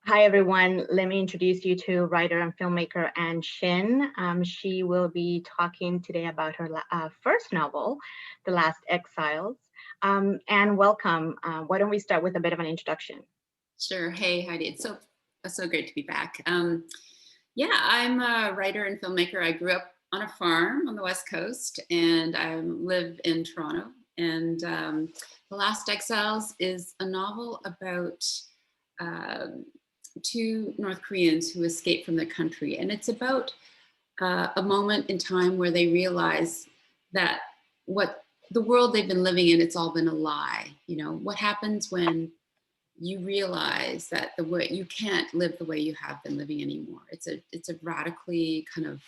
Hi, everyone. Let me introduce you to writer and filmmaker Ann Shin. She will be talking today about her first novel, The Last Exiles. Ann, welcome. Why don't we start with a bit of an introduction? Sure. Hey, Heidi. It's so great to be back. Yeah, I'm a writer and filmmaker. I grew up on a farm on the West Coast, and I live in Toronto. And The Last Exiles is a novel about um two North Koreans who escape from their country, and it's about a moment in time where they realize that what the world they've been living in, it's all been a lie. You know, what happens when you realize that the way you can't live the way you have been living anymore. It's a radically kind of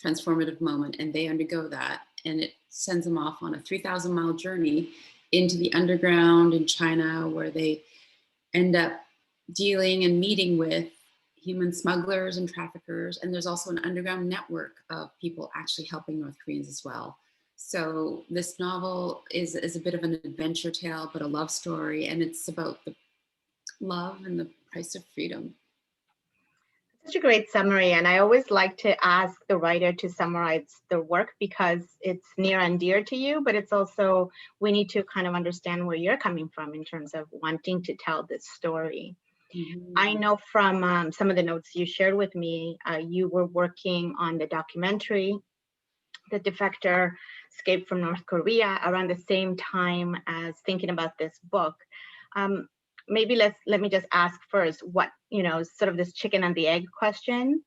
transformative moment, and they undergo that, and it sends them off on a 3,000-mile journey into the underground in China, where they end up dealing and meeting with human smugglers and traffickers. And there's also an underground network of people actually helping North Koreans as well. So this novel is a bit of an adventure tale, but a love story, and it's about the love and the price of freedom. Such a great summary. And I always like to ask the writer to summarize the work because it's near and dear to you, but it's also, we need to kind of understand where you're coming from in terms of wanting to tell this story. I Mhm. know from some of the notes you shared with me, you were working on the documentary, The Defector, Escape from North Korea, around the same time as thinking about this book. Um, Maybe let me just ask first, what, sort of this chicken and the egg question.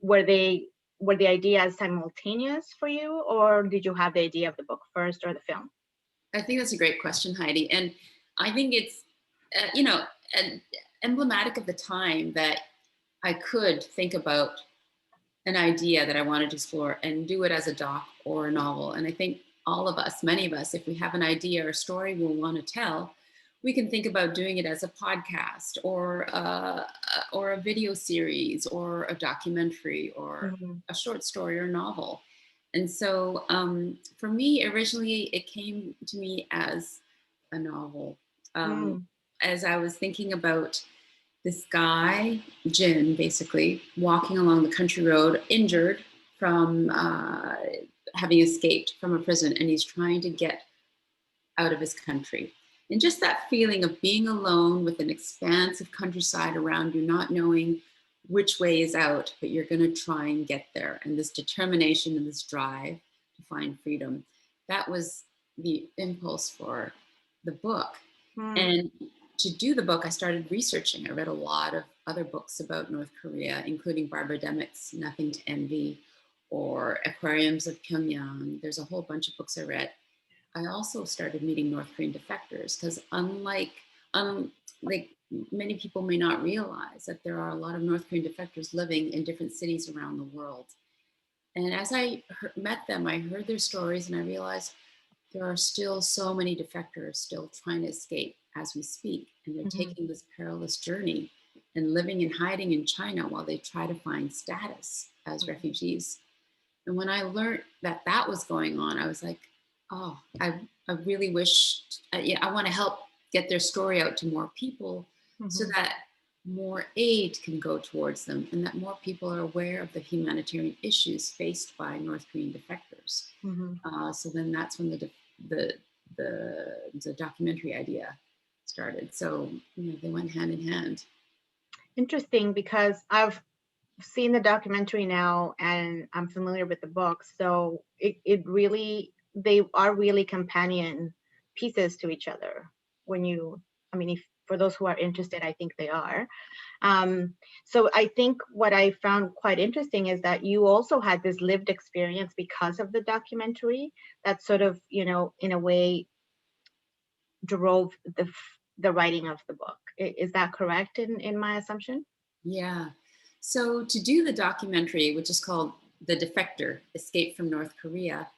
Were the ideas simultaneous for you, or did you have the idea of the book first or the film? I think that's a great question, Heidi. And I think it's, you know, an emblematic of the time that I could think about an idea that I wanted to explore and do it as a doc or a novel. And I think all of us, many of us, if we have an idea or a story we'll want to tell, we can think about doing it as a podcast or a video series or a documentary or Mhm. a short story or novel. And so for me, originally, it came to me as a novel. Um, Mm. as I was thinking about this guy, Jin, basically walking along the country road, injured from having escaped from a prison, and he's trying to get out of his country. And just that feeling of being alone with an expansive countryside around you, not knowing which way is out, but you're going to try and get there. And this determination and this drive to find freedom. That was the impulse for the book. Mm. And to do the book, I started researching. I read a lot of other books about North Korea, including Barbara Demick's Nothing to Envy or Aquariums of Pyongyang. There's a whole bunch of books I read. I also started meeting North Korean defectors because, like many people may not realize that there are a lot of North Korean defectors living in different cities around the world. And as I met them, I heard their stories, and I realized there are still so many defectors still trying to escape as we speak, and they're Mhm. taking this perilous journey and living and hiding in China while they try to find status as Mhm. refugees. And when I learned that that was going on, I was like, oh, I really wish, yeah, I want to help get their story out to more people so Mhm. that more aid can go towards them and that more people are aware of the humanitarian issues faced by North Korean defectors. Mhm. So then that's when the, the documentary idea started. So they went hand in hand. Interesting, because I've seen the documentary now and I'm familiar with the book. So it really, they are really companion pieces to each other. When you, I mean, if for those who are interested, I think they are. So I think what I found quite interesting is that you also had this lived experience because of the documentary that sort of, in a way drove the writing of the book. Is that correct in my assumption? Yeah. So to do the documentary, which is called The Defector, Escape from North Korea,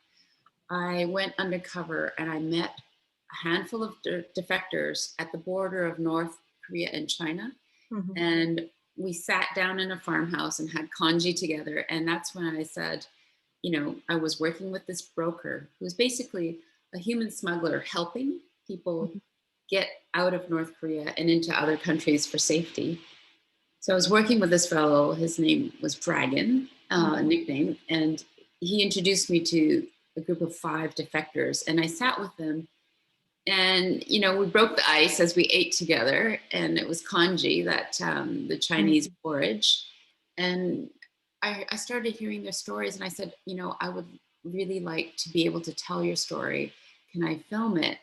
I went undercover and I met a handful of defectors at the border of North Korea and China. Hmm. And we sat down in a farmhouse and had congee together. And that's when I said, I was working with this broker who's basically a human smuggler helping people get out of North Korea and into other countries for safety. So I was working with this fellow, his name was Dragon, nickname, and he introduced me to a group of 5 defectors, and I sat with them, and we broke the ice as we ate together, and it was congee, that the Chinese porridge, and I started hearing their stories, and I said, I would really like to be able to tell your story. Can I film it?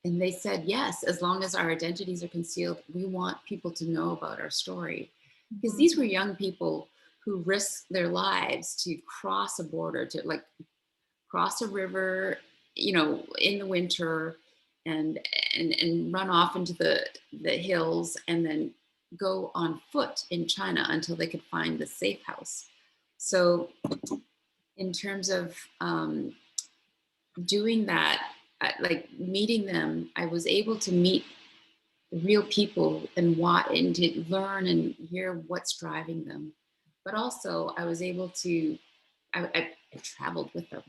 And they said, yes, as long as our identities are concealed, we want people to know about our story. Because these were young people who risked their lives to cross a border, to like cross a river, in the winter, and run off into the hills, and then go on foot in China until they could find the safe house. So in terms of doing that, like meeting them, I was able to meet real people and to learn and hear what's driving them. But also I was able to, I traveled with them.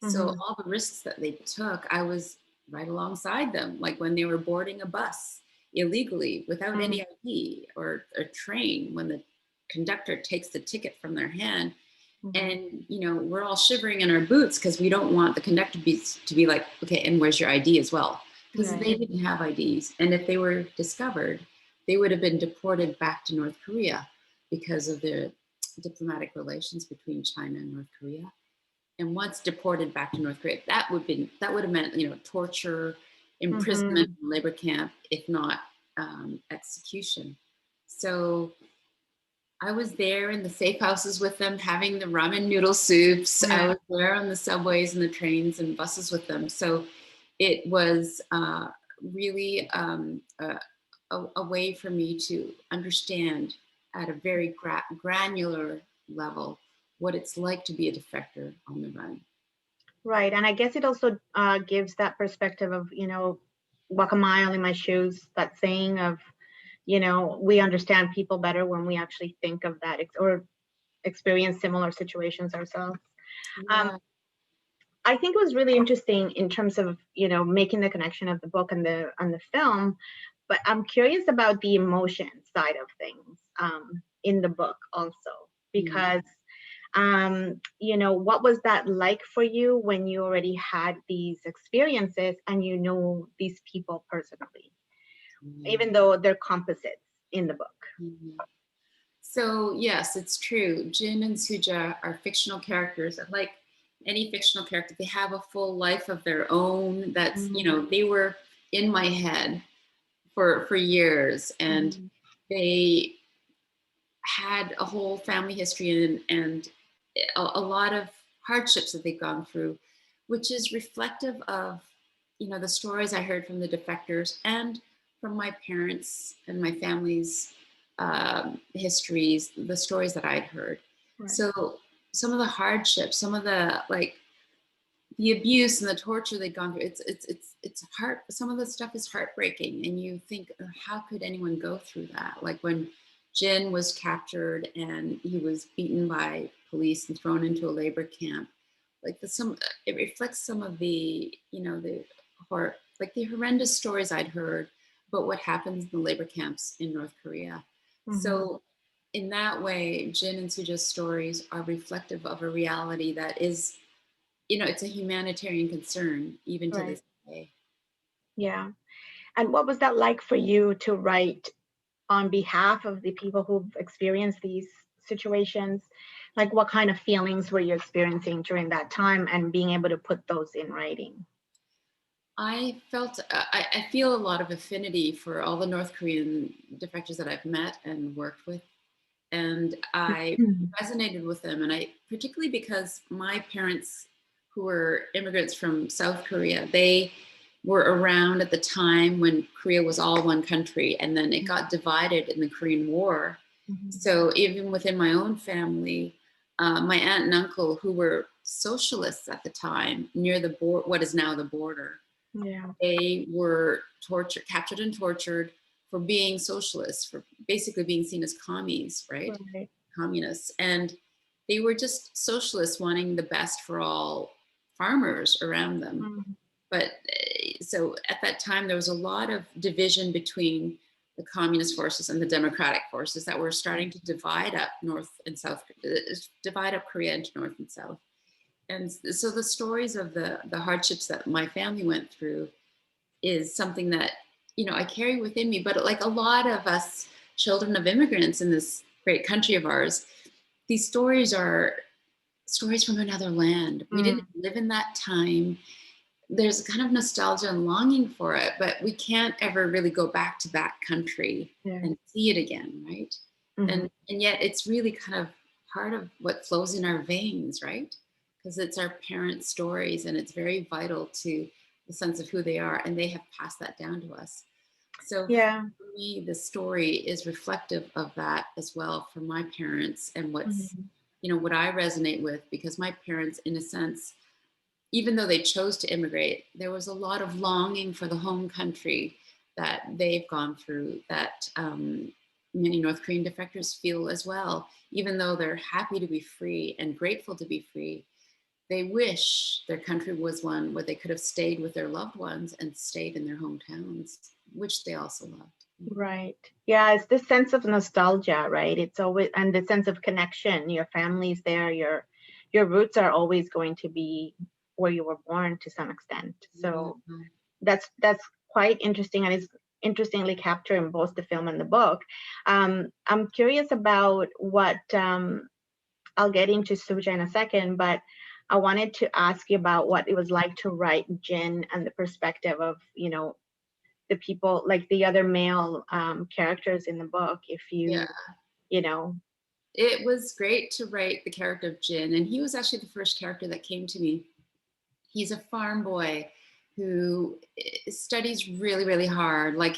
So all the risks that they took, I was right alongside them. Like when they were boarding a bus illegally without any ID, or a train, when the conductor takes the ticket from their hand, and we're all shivering in our boots because we don't want the conductor to be like, okay, and where's your ID as well? Because they didn't have IDs, and if they were discovered, they would have been deported back to North Korea because of the diplomatic relations between China and North Korea. And once deported back to North Korea, that would have meant torture, imprisonment, labor camp, if not execution. So I was there in the safe houses with them, having the ramen noodle soups. I was there on the subways and the trains and buses with them. So it was really a way for me to understand at a very granular level what it's like to be a defector on the run. Right. And I guess it also gives that perspective of, walk a mile in my shoes, that saying of, we understand people better when we actually think of that or experience similar situations ourselves. I think it was really interesting in terms of, making the connection of the book and the film, but I'm curious about the emotion side of things in the book also, because what was that like for you when you already had these experiences and you know these people personally, even though they're composites in the book? So yes, it's true. Jin and Suja are fictional characters. Like any fictional character, they have a full life of their own. That's, they were in my head for years, and they had a whole family history and a lot of hardships that they've gone through, which is reflective of, the stories I heard from the defectors and from my parents and my family's histories, the stories that I'd heard. Right. So some of the hardships, some of the the abuse and the torture they'd gone through, it's hard. Some of the stuff is heartbreaking, and you think, how could anyone go through that? Like when Jin was captured and he was beaten by police and thrown into a labor camp. It reflects some of the, the horrendous stories I'd heard about what happens in the labor camps in North Korea. So in that way, Jin and Suja's stories are reflective of a reality that is, it's a humanitarian concern even to this day. Yeah. And what was that like for you to write on behalf of the people who've experienced these situations? Like, what kind of feelings were you experiencing during that time and being able to put those in writing? I feel a lot of affinity for all the North Korean defectors that I've met and worked with. And I resonated with them. And particularly because my parents, who were immigrants from South Korea, they were around at the time when Korea was all one country, and then it got divided in the Korean War. So even within my own family, my aunt and uncle, who were socialists at the time near the what is now the border, they were captured and tortured for being socialists, for basically being seen as commies, right? Communists. And they were just socialists wanting the best for all farmers around them. But so at that time, there was a lot of division between the communist forces and the democratic forces that were starting to divide up divide up Korea into North and South. And so the stories of the hardships that my family went through is something that, you know, I carry within me. But like a lot of us children of immigrants in this great country of ours, these stories are stories from another land. We didn't live in that time. There's a kind of nostalgia and longing for it, but we can't ever really go back to that country and see it again, right? And yet it's really kind of part of what flows in our veins, right? Because it's our parents' stories, and it's very vital to the sense of who they are, and they have passed that down to us. So for me, the story is reflective of that as well for my parents, and what's, you know, what I resonate with, because my parents, in a sense, even though they chose to immigrate, there was a lot of longing for the home country that they've gone through, that many North Korean defectors feel as well. Even though they're happy to be free and grateful to be free, they wish their country was one where they could have stayed with their loved ones and stayed in their hometowns, which they also loved. Right. Yeah, it's this sense of nostalgia, right? It's always, and the sense of connection. Your family's there, your roots are always going to be where you were born to some extent. So that's quite interesting, and it's interestingly captured in both the film and the book. I'm curious about what I'll get into Suja in a second, but I wanted to ask you about what it was like to write Jin and the perspective of, you know, the people, like the other male characters in the book. If you, you know. It was great to write the character of Jin, and he was actually the first character that came to me. He's a farm boy who studies really, really hard. Like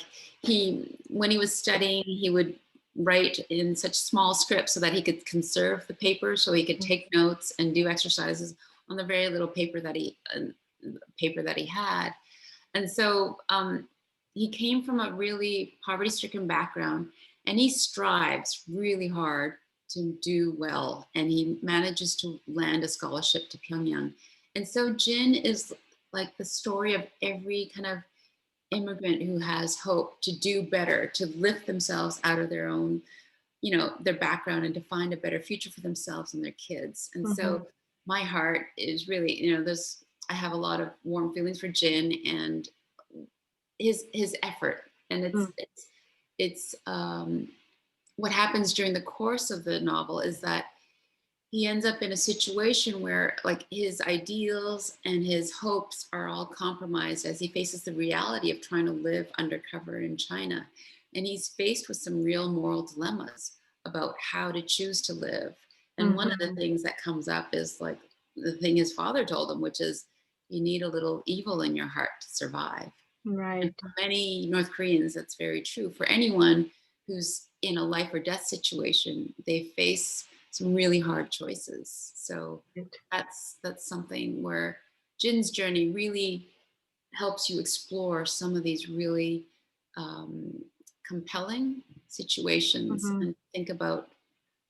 when he was studying, he would write in such small scripts so that he could conserve the paper, so he could take notes and do exercises on the very little paper that he had. And so he came from a really poverty-stricken background, and he strives really hard to do well, and he manages to land a scholarship to Pyongyang. And so Jin is like the story of every kind of immigrant who has hope to do better, to lift themselves out of their own, you know, their background, and to find a better future for themselves and their kids. And so my heart is really, you know, I have a lot of warm feelings for Jin and his effort. And it's what happens during the course of the novel is that he ends up in a situation where like his ideals and his hopes are all compromised as he faces the reality of trying to live undercover in China. And he's faced with some real moral dilemmas about how to choose to live. And one of the things that comes up is like the thing his father told him, which is you need a little evil in your heart to survive. Right. And for many North Koreans, that's very true. For anyone who's in a life or death situation, they face some really hard choices. So that's something where Jin's journey really helps you explore some of these really compelling situations and think about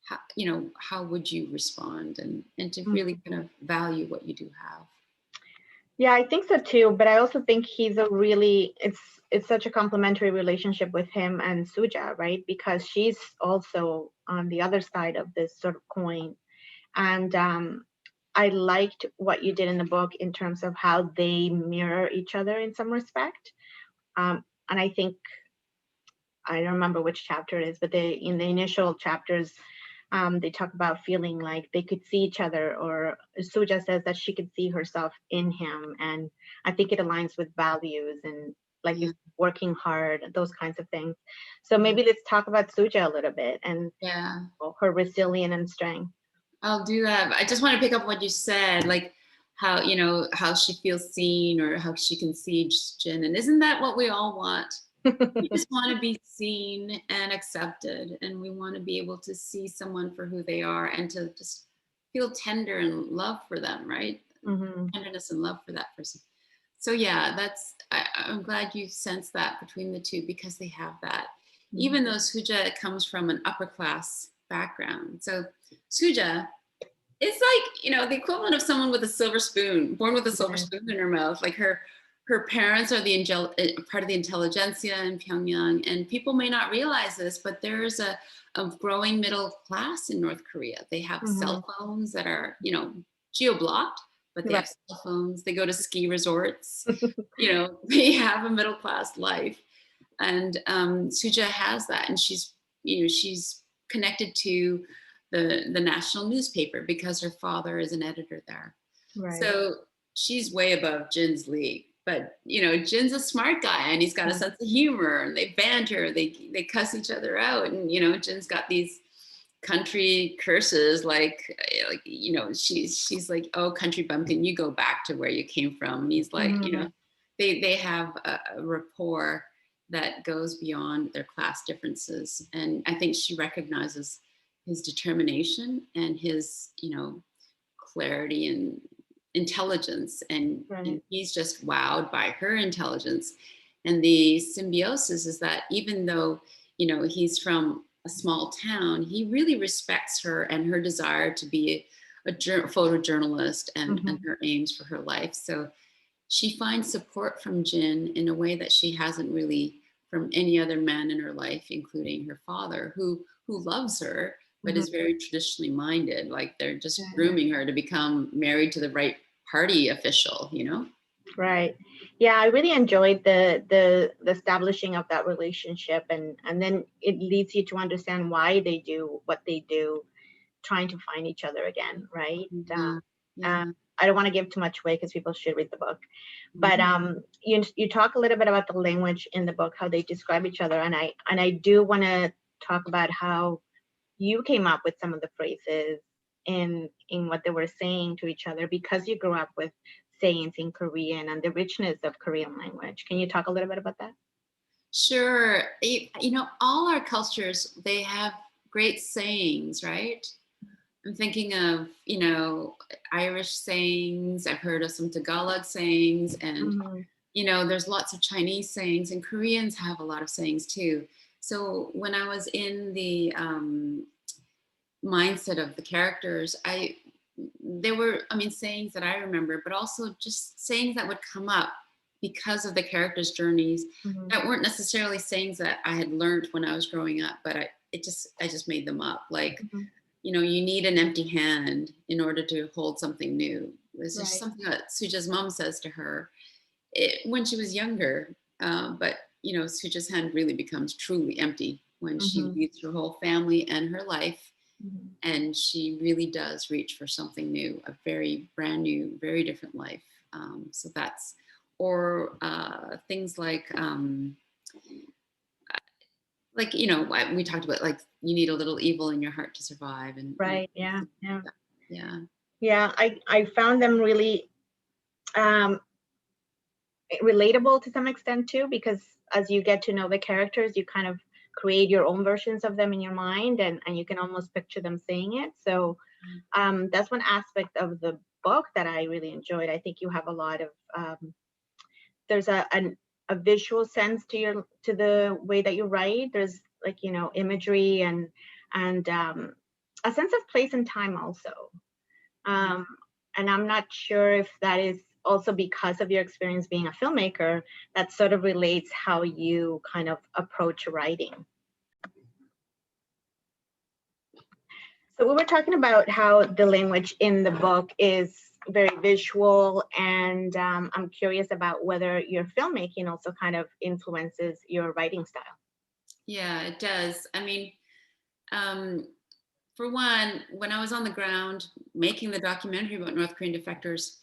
how, you know, how would you respond, and to really kind of value what you do have. Yeah, I think so too. But I also think he's it's such a complementary relationship with him and Suja, right? Because she's also on the other side of this sort of coin. And I liked what you did in the book in terms of how they mirror each other in some respect. And I think, I don't remember which chapter it is, but in the initial chapters, they talk about feeling like they could see each other, or Suja says that she could see herself in him. And I think it aligns with values and like working hard, those kinds of things. So maybe let's talk about Suja a little bit and her resilience and strength. I'll do that. I just want to pick up what you said, like how, you know, how she feels seen or how she can see Jin. And isn't that what we all want? We just want to be seen and accepted, and we want to be able to see someone for who they are and to just feel tender and love for them, right? Tenderness and love for that person. So yeah, I'm glad you sense that between the two, because they have that. Even though Suja comes from an upper class background. So Suja is like, you know, the equivalent of someone with a silver spoon, born with a silver spoon in her mouth. Like her her parents are part of the intelligentsia in Pyongyang, and people may not realize this, but there's a growing middle class in North Korea. They have Hmm. cell phones that are, geo-blocked, but they Right. have cell phones. They go to ski resorts. They have a middle class life, and Suja has that, and she's connected to the national newspaper because her father is an editor there. Right. So she's way above Jin's league. But Jin's a smart guy and he's got a Yeah. sense of humor, and they banter, they cuss each other out, and Jin's got these country curses like she's like, oh, country bumpkin, you go back to where you came from. And he's like, Hmm. they have a rapport that goes beyond their class differences. And I think she recognizes his determination and his clarity and intelligence, and Right. he's just wowed by her intelligence. And the symbiosis is that even though he's from a small town, he really respects her and her desire to be a photojournalist, and Hmm. her aims for her life. So she finds support from Jin in a way that she hasn't really from any other man in her life, including her father, who loves her but Hmm. is very traditionally minded. Like they're just Yeah. grooming her to become married to the right party official. Right. Yeah, I really enjoyed the establishing of that relationship, and then it leads you to understand why they do what they do, trying to find each other again, right? Yeah, Uh, yeah. I don't want to give too much away because people should read the book. But Mhm. you talk a little bit about the language in the book, how they describe each other, and I do want to talk about how you came up with some of the phrases in what they were saying to each other because you grew up with sayings in Korean and the richness of Korean language. Can you talk a little bit about that? Sure. All our cultures, they have great sayings, right? I'm thinking of, Irish sayings. I've heard of some Tagalog sayings, and, Hmm. there's lots of Chinese sayings, and Koreans have a lot of sayings too. So when I was in the mindset of the characters, there were, sayings that I remember, but also just sayings that would come up because of the characters' journeys Hmm. that weren't necessarily sayings that I had learned when I was growing up, but I just made them up. Like, Hmm. you need an empty hand in order to hold something new. This is Right. something that Suja's mom says to her when she was younger. But Suja's hand really becomes truly empty when she Hmm. leaves her whole family and her life, Hmm. and she really does reach for something new, a very brand new, very different life. So that's, or things like what we talked about, like you need a little evil in your heart to survive, and Right. things Yeah. like Yeah. that. Yeah. Yeah. I found them really um, relatable to some extent too, because as you get to know the characters, you kind of create your own versions of them in your mind, and you can almost picture them saying it. So that's one aspect of the book that I really enjoyed. I think you have a lot of there's a visual sense to the way that you write. There's like imagery and a sense of place and time also. Um, and I'm not sure if that is also because of your experience being a filmmaker that sort of relates how you kind of approach writing. So we were talking about how the language in the book is very visual, and I'm curious about whether your filmmaking also kind of influences your writing style. Yeah, it does. Um, for one, when I was on the ground making the documentary about North Korean defectors,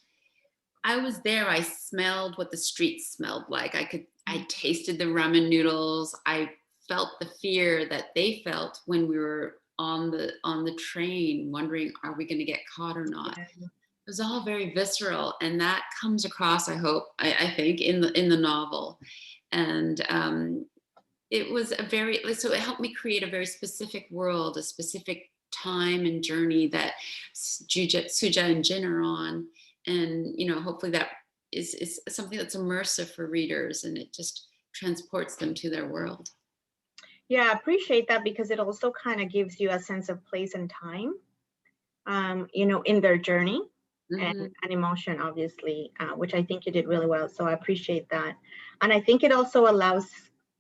I was there. I smelled what the streets smelled like. I tasted the ramen noodles. I felt the fear that they felt when we were on the train, wondering, are we going to get caught or not? Yeah. It was all very visceral, and that comes across, I think, in the novel. And it was so it helped me create a very specific world, a specific time and journey that Suja and Jin are on. And, hopefully that is something that's immersive for readers, and it just transports them to their world. Yeah, I appreciate that because it also kind of gives you a sense of place and time, in their journey. Hmm. and emotion, obviously, which I think you did really well. So I appreciate that. And I think it also allows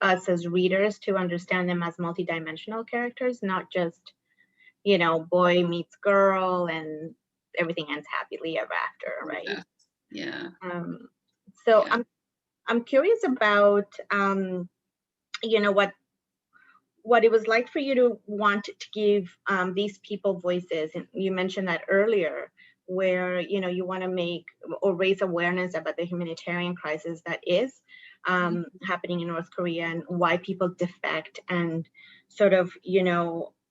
us as readers to understand them as multidimensional characters, not just, boy meets girl and everything ends happily ever after, right? Yeah. Yeah. Um, so Yeah. I'm curious about you know what it was like for you to want to give these people voices. And you mentioned that earlier, where you want to make or raise awareness about the humanitarian crisis that is happening in North Korea, and why people defect. And sort of,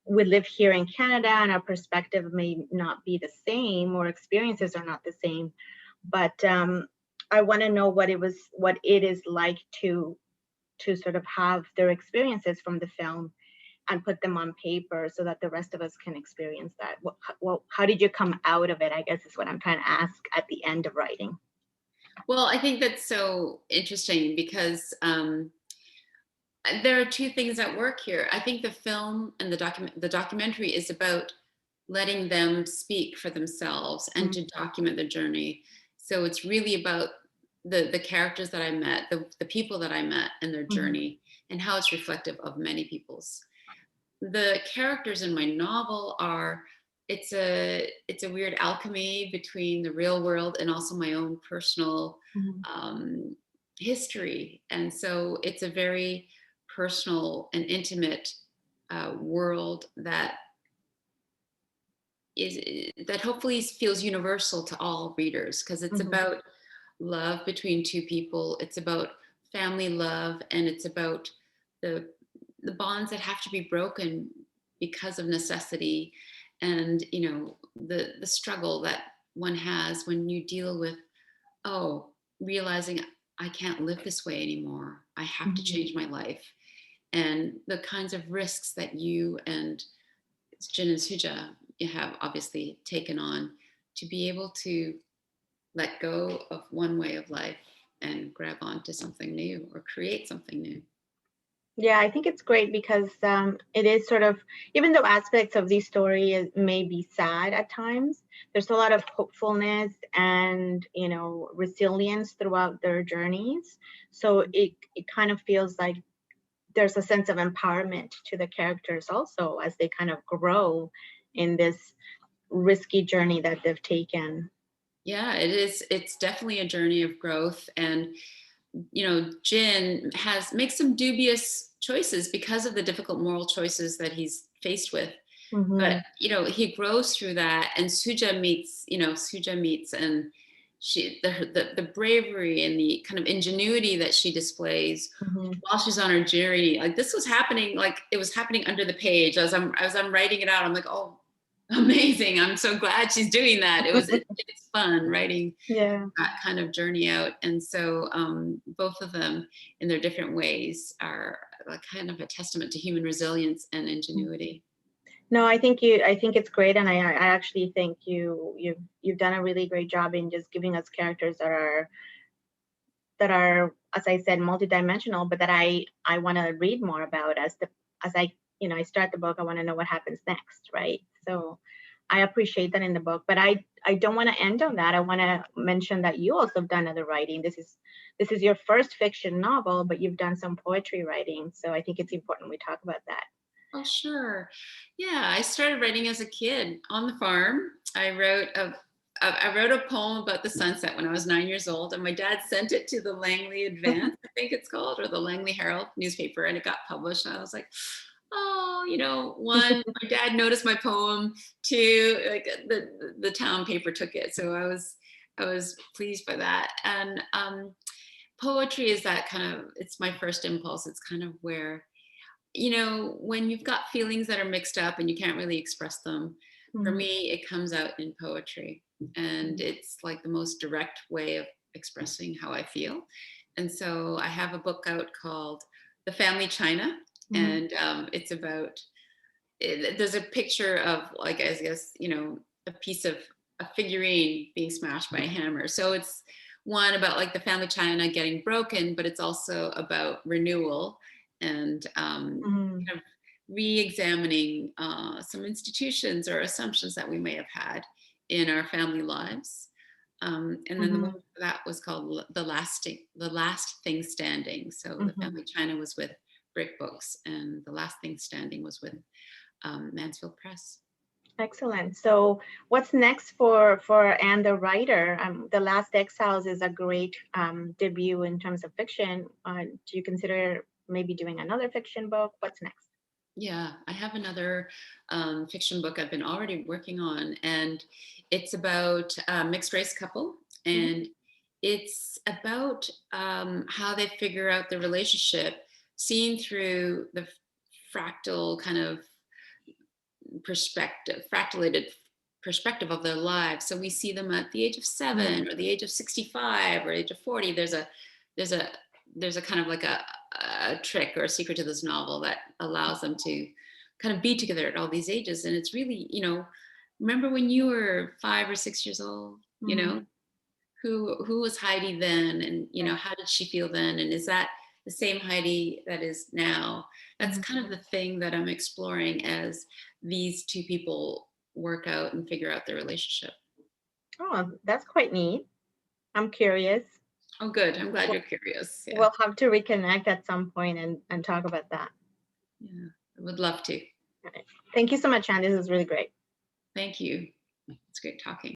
we live here in Canada and our perspective may not be the same, or experiences are not the same. But I want to know what it is like to sort of have their experiences from the film and put them on paper so that the rest of us can experience that. How did you come out of it, I guess, is what I'm trying to ask at the end of writing. Well, I think that's so interesting because there are two things at work here. I think the film and the documentary is about letting them speak for themselves and Mm-hmm. to document the journey. So it's really about the characters that I met, the people that I met and their Mm-hmm. journey, and how it's reflective of many people's. The characters in my novel are, it's a weird alchemy between the real world and also my own personal Mm-hmm. um, history. And so it's a very personal and intimate world that hopefully feels universal to all readers, because it's Mm-hmm. about love between two people. It's about family love, and it's about the the bonds that have to be broken because of necessity, and the struggle that one has when you deal with, oh, realizing I can't live this way anymore. I have to Mm-hmm. change my life, and the kinds of risks that you and Jin and Suja have obviously taken on to be able to let go of one way of life and grab onto something new or create something new. Yeah, I think it's great because it is sort of, even though aspects of the story may be sad at times, there's a lot of hopefulness and resilience throughout their journeys. So it kind of feels like there's a sense of empowerment to the characters also, as they kind of grow in this risky journey that they've taken. Yeah, it is. It's definitely a journey of growth. And, Jin makes some dubious choices because of the difficult moral choices that he's faced with. But, Hmm. he grows through that. And Suja meets, and the bravery and the kind of ingenuity that she displays Hmm. while she's on her journey. Like, this was happening, like it was happening under the page as I'm writing it out. I'm like, oh, amazing. I'm so glad she's doing that. It's fun writing Yeah. that kind of journey out. And so both of them in their different ways are like kind of a testament to human resilience and ingenuity. No, I think it's great, and I actually think you've done a really great job in just giving us characters that are, as I said, multidimensional, but that I want to read more about as I start the book. I want to know what happens next, right? So I appreciate that in the book, but I don't want to end on that. I want to mention that you also have done other writing. This is your first fiction novel, but you've done some poetry writing. So I think it's important we talk about that. Oh, sure. Yeah, I started writing as a kid on the farm. I wrote a poem about the sunset when I was 9 years old, and my dad sent it to the Langley Advance, I think it's called, or the Langley Herald newspaper, and it got published. And I was like, oh, one, my dad noticed my poem. Two, like the town paper took it, so I was pleased by that. And poetry is that kind of, it's my first impulse. It's kind of where, when you've got feelings that are mixed up and you can't really express them, for Mhm. me, it comes out in poetry. And it's like the most direct way of expressing how I feel. And so I have a book out called The Family China. Mhm. And it's about, there's a picture of, like, I guess, a piece of a figurine being smashed by a hammer. So it's one about like the family china getting broken, but it's also about renewal and Mhm. kind of re-examining some institutions or assumptions that we may have had in our family lives. And then the one Hmm. before that was called the Last Thing Standing. So the Hmm. family China was with Brick Books, and the Last Thing Standing was with Mansfield Press. Excellent. So what's next for Anne the writer? The Last Exiles is a great debut in terms of fiction. Do you consider maybe doing another fiction book? What's next? Yeah, I have another fiction book I've been already working on, and it's about a mixed race couple, Mhm. and it's about how they figure out the relationship, seen through the fractal kind of fractalated perspective of their lives. So we see them at the age of Mm. 7 or the age of 65 or age of 40. There's a there's a kind of like a trick or a secret to this novel that allows them to kind of be together at all these ages. And it's really, remember when you were 5 or 6 years old, Mhm. who was Heidi then, and Yeah. how did she feel then, and is that the same Heidi that is now? That's Mhm. kind of the thing that I'm exploring as these two people work out and figure out their relationship. Oh, that's quite neat. I'm curious. Oh, good. I'm glad We'll you're curious. Yeah, we'll have to reconnect at some point and talk about that. yeah, I would love to. All right. Thank you so much, Anne. This is really great. Thank you. It's great talking.